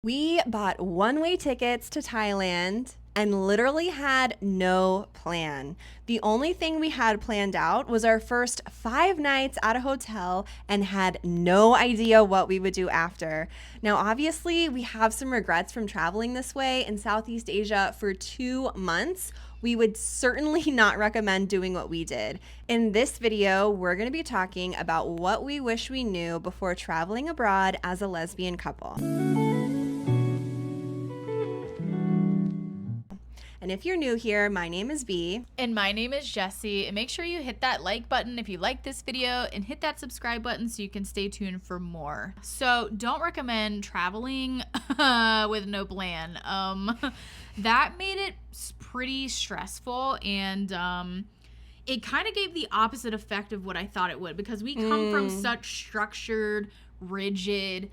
We bought one-way tickets to Thailand and literally had no plan. The only thing we had planned out was our first 5 nights at a hotel and had no idea what we would do after. Now, obviously, we have some regrets from traveling this way in Southeast Asia for 2 months. We would certainly not recommend doing what we did. In this video, we're going to be talking about what we wish we knew before traveling abroad as a lesbian couple. And if you're new here, my name is B. And my name is Jessy. And make sure you hit that like button if you like this video and hit that subscribe button so you can stay tuned for more. So don't recommend traveling with no plan. That made it pretty stressful, and it kind of gave the opposite effect of what I thought it would, because we come from such structured, rigid,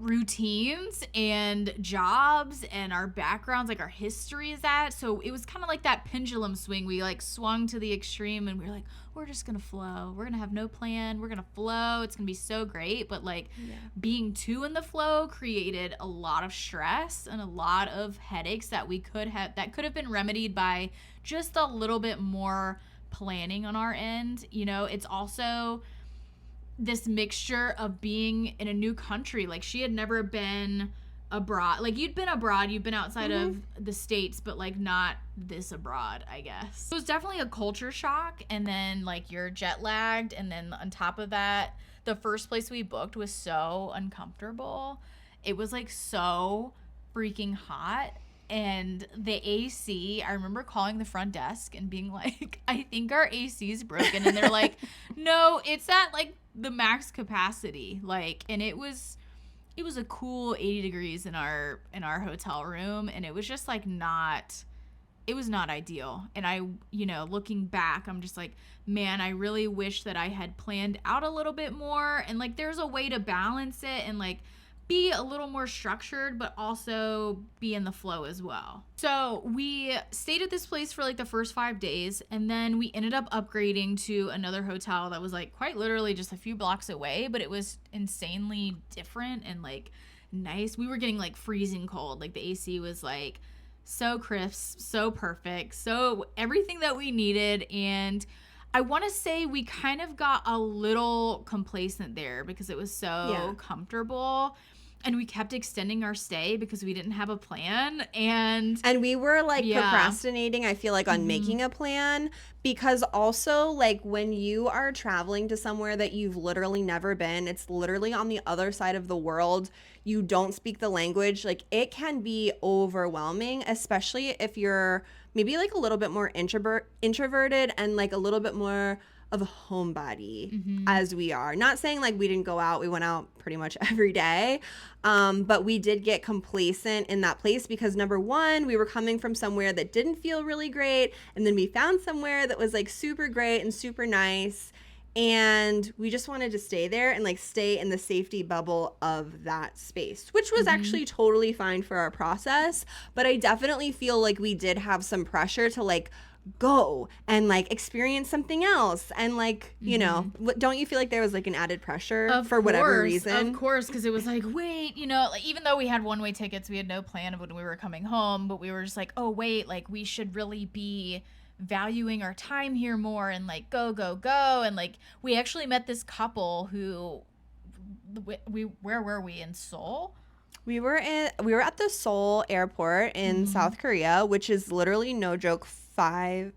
routines and jobs, and our backgrounds, our history is that. So it was kind of like that pendulum swing. We swung to the extreme, and we were like, we're just gonna flow. We're gonna have no plan. We're gonna flow. It's gonna be so great. But being too in the flow created a lot of stress and a lot of headaches that could have been remedied by just a little bit more planning on our end. It's also this mixture of being in a new country. She had never been abroad. You'd been abroad, you've been outside of the States, but not this abroad, I guess. It was definitely a culture shock, and then you're jet lagged, and then on top of that, the first place we booked was so uncomfortable. It was so freaking hot. And the AC, I remember calling the front desk and being like, I think our AC is broken. And they're like, no, it's at the max capacity. And it was a cool 80 degrees in our hotel room. And it was just it was not ideal. And I, looking back, I'm just man, I really wish that I had planned out a little bit more. And there's a way to balance it and be a little more structured, but also be in the flow as well. So we stayed at this place for the first 5 days, and then we ended up upgrading to another hotel that was quite literally just a few blocks away, but it was insanely different and nice. We were getting freezing cold. The AC was so crisp, so perfect, so everything that we needed. And I want to say we kind of got a little complacent there because it was so comfortable. And we kept extending our stay because we didn't have a plan. And we were procrastinating, I feel on making a plan, because also when you are traveling to somewhere that you've literally never been, it's literally on the other side of the world, you don't speak the language, it can be overwhelming, especially if you're maybe a little bit more introverted and a little bit more of a homebody as we are. Not saying we didn't go out. We went out pretty much every day. But we did get complacent in that place because, number one, we were coming from somewhere that didn't feel really great. And then we found somewhere that was super great and super nice. And we just wanted to stay there and stay in the safety bubble of that space, which was actually totally fine for our process. But I definitely feel we did have some pressure to go and experience something else, and don't you feel there was an added pressure for whatever reason? Of course, because it was wait, even though we had one-way tickets, we had no plan of when we were coming home, but we were just oh wait, we should really be valuing our time here more, and go, and we actually met this couple who where were we, in Seoul? We were at the Seoul airport in South Korea, which is literally, no joke, 5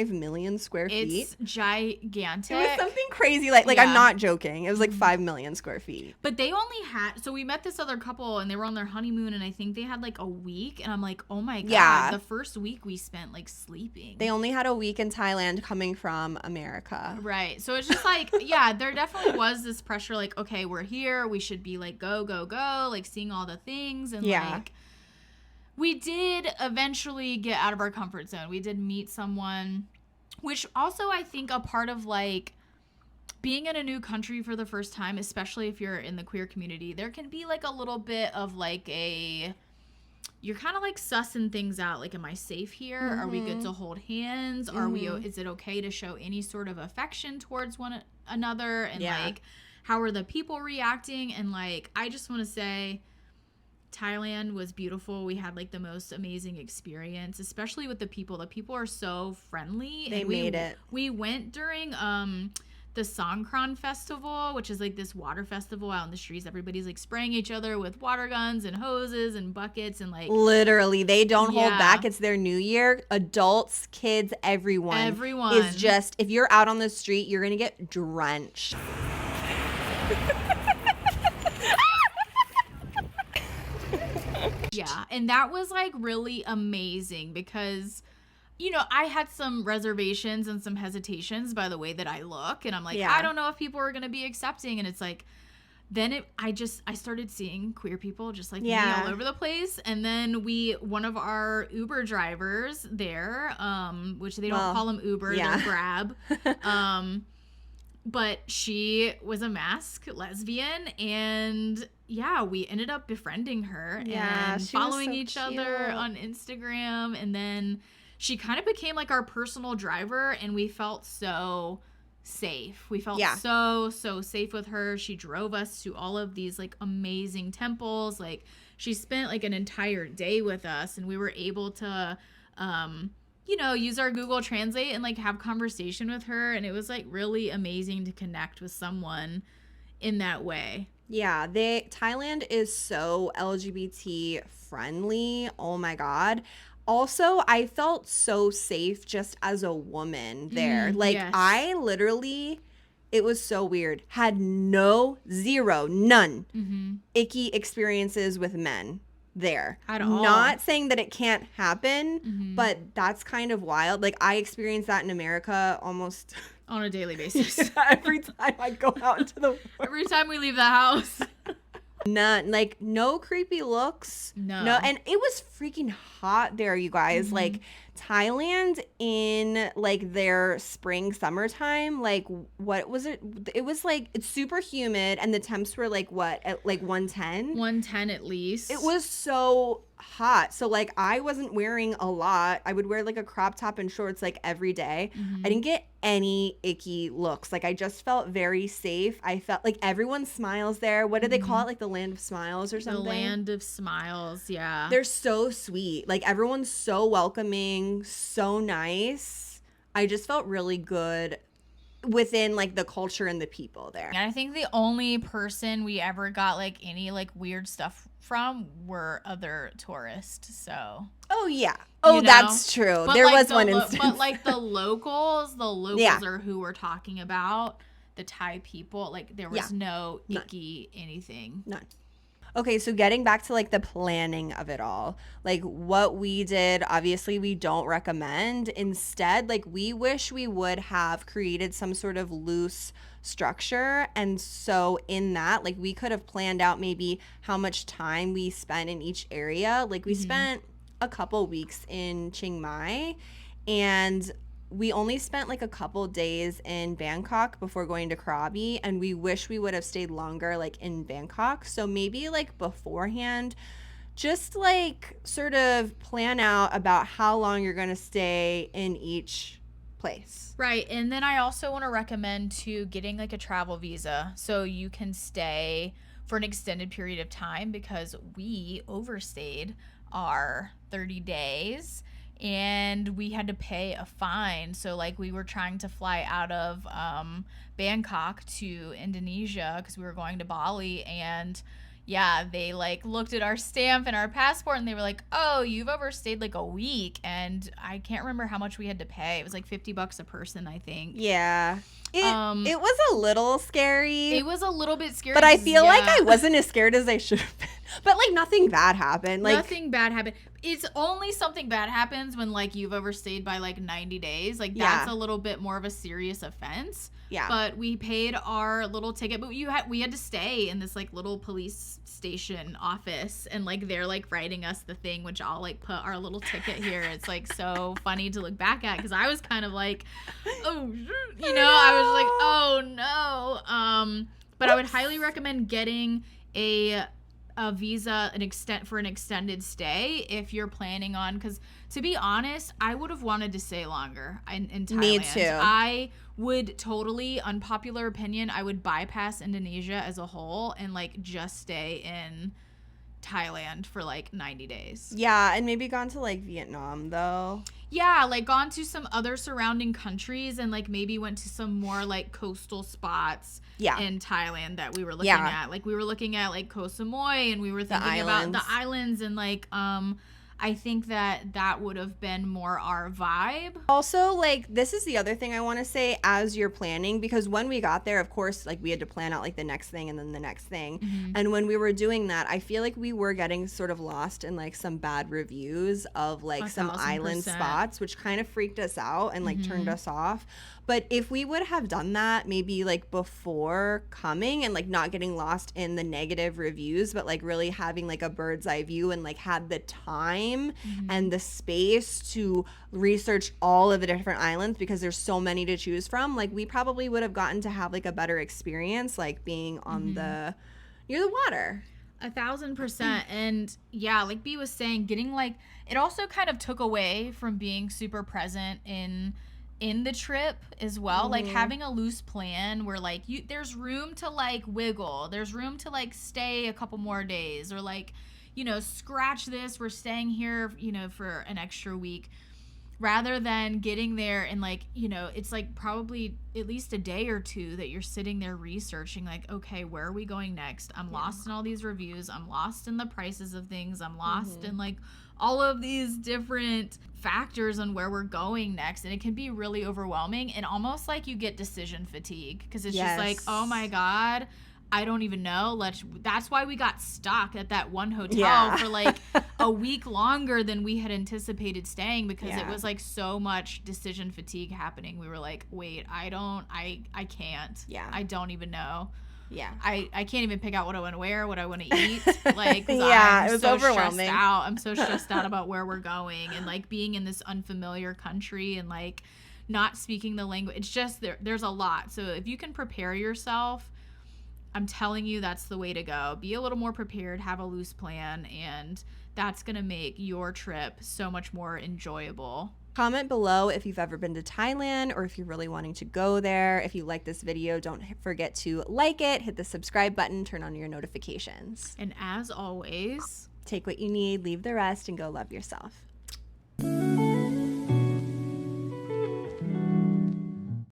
million square feet? It's gigantic. It was something crazy. I'm not joking. It was 5 million square feet. But they only had, so we met this other couple and they were on their honeymoon, and I think they had a week, and I'm oh my God, the first week we spent sleeping. They only had a week in Thailand coming from America. Right. So it's just yeah, there definitely was this pressure, okay, we're here, we should be go, seeing all the things, and we did eventually get out of our comfort zone. We did meet someone, which also I think a part of being in a new country for the first time, especially if you're in the queer community, there can be a little bit of you're kind of sussing things out. Am I safe here? Are we good to hold hands? Is it okay to show any sort of affection towards one another? And how are the people reacting? And like, I just want to say Thailand was beautiful. We had like the most amazing experience, especially with the people. The people are so friendly. They made it. We went during the Songkran festival, which is like this water festival out in the streets. Everybody's like spraying each other with water guns and hoses and buckets and like literally they don't hold back. It's their new year. Adults, kids, everyone is just, if you're out on the street, you're gonna get drenched. Yeah, and that was like really amazing because, you know, I had some reservations and some hesitations by the way that I look, and I'm like, I don't know if people are going to be accepting, and it's like, then I started seeing queer people just like me all over the place, and then one of our Uber drivers there, which they don't call them Uber, they're Grab, but she was a masked lesbian, and we ended up befriending her and following each other on Instagram, and then she kind of became like our personal driver, and we felt so safe. We felt so safe with her. She drove us to all of these like amazing temples. Like, she spent like an entire day with us, and we were able to you know, use our Google Translate and like have conversation with her, and it was like really amazing to connect with someone in that way. Yeah, Thailand is so LGBT friendly. Oh my God. Also, I felt so safe just as a woman there. I literally, it was so weird, had none icky experiences with men there at all. Not saying that it can't happen, but that's kind of wild. Like, I experienced that in America almost on a daily basis. Every time I go out into the world. Every time we leave the house. None, like, no creepy looks. No, and it was freaking hot there, you guys. Like, Thailand in like their spring summertime, like, what was it? It was like, it's super humid, and the temps were like what, at like 110 at least. It was so hot. So like, I wasn't wearing a lot. I would wear like a crop top and shorts like every day. I didn't get any icky looks. Like, I just felt very safe. I felt like everyone smiles there. What do they call it? Like the land of smiles or something? The land of smiles, yeah. They're so sweet. Like, everyone's so welcoming, so nice. I just felt really good within like the culture and the people there. And I think the only person we ever got like any like weird stuff from were other tourists. So that's true. But there like was one instance. But like the locals are who we're talking about. The Thai people, like, there was no icky anything. None. Okay, so getting back to like the planning of it all, like what we did, obviously we don't recommend. Instead, like, we wish we would have created some sort of loose structure. And so in that, like, we could have planned out maybe how much time we spent in each area. Like, we spent a couple weeks in Chiang Mai, and we only spent like a couple days in Bangkok before going to Krabi, and we wish we would have stayed longer like in Bangkok. So maybe like beforehand, just like sort of plan out about how long you're going to stay in each place. Right. And then I also want to recommend to getting like a travel visa so you can stay for an extended period of time, because we overstayed our 30 days. And we had to pay a fine. So, like, we were trying to fly out of Bangkok to Indonesia because we were going to Bali. And, they, like, looked at our stamp and our passport, and they were like, oh, you've overstayed, like, a week. And I can't remember how much we had to pay. It was, like, $50 a person, I think. Yeah. It was a little scary. It was a little bit scary. But I feel like I wasn't as scared as I should have been. But, like, nothing bad happened. Like, nothing bad happened. It's only something bad happens when, like, you've overstayed by, like, 90 days. Like, that's a little bit more of a serious offense. Yeah. But we paid our little ticket. But we had to stay in this, like, little police station office. And, like, they're, like, writing us the thing, which I'll, like, put our little ticket here. It's, like, so funny to look back at. Because I was kind of like, oh, you know, I was like, oh, no. But I would highly recommend getting a visa for an extended stay if you're planning on, because to be honest, I would have wanted to stay longer in Thailand. Me too. I would totally, unpopular opinion, I would bypass Indonesia as a whole and like just stay in Thailand for like 90 days. Yeah, and maybe gone to like Vietnam though. Yeah, like gone to some other surrounding countries and like maybe went to some more like coastal spots in Thailand that we were looking at. Like we were looking at like Koh Samui, and we were thinking about the islands, and like I think that would have been more our vibe. Also, like, this is the other thing I want to say as you're planning, because when we got there, of course, like, we had to plan out, like, the next thing and then the next thing. Mm-hmm. And when we were doing that, I feel like we were getting sort of lost in, like, some bad reviews of, like, some island spots, which kind of freaked us out and, like, turned us off. But if we would have done that maybe like before coming and like not getting lost in the negative reviews, but like really having like a bird's eye view and like had the time and the space to research all of the different islands, because there's so many to choose from, like we probably would have gotten to have like a better experience, like being on the near the water. 1,000%. And yeah, like B was saying, getting like, it also kind of took away from being super present in the trip as well. Like having a loose plan where like there's room to like wiggle, there's room to like stay a couple more days, or like, you know, scratch this, we're staying here, you know, for an extra week, rather than getting there and like, you know, it's like probably at least a day or two that you're sitting there researching like, okay, where are we going next? I'm lost in all these reviews, I'm lost in the prices of things, I'm lost in like all of these different factors on where we're going next, and it can be really overwhelming and almost like you get decision fatigue, because it's just like, oh my god, I don't even know. That's why we got stuck at that one hotel for like a week longer than we had anticipated staying, because it was like so much decision fatigue happening. We were like, wait, I can't. Yeah. I don't even know. Yeah. I can't even pick out what I want to wear, what I want to eat. Like, it was so overwhelming. Stressed out. I'm so stressed out about where we're going, and like being in this unfamiliar country and like not speaking the language. It's just there's a lot. So if you can prepare yourself, I'm telling you, that's the way to go. Be a little more prepared, have a loose plan, and that's going to make your trip so much more enjoyable. Comment below if you've ever been to Thailand, or if you're really wanting to go there. If you like this video, don't forget to like it, hit the subscribe button, turn on your notifications. And as always, take what you need, leave the rest, and go love yourself.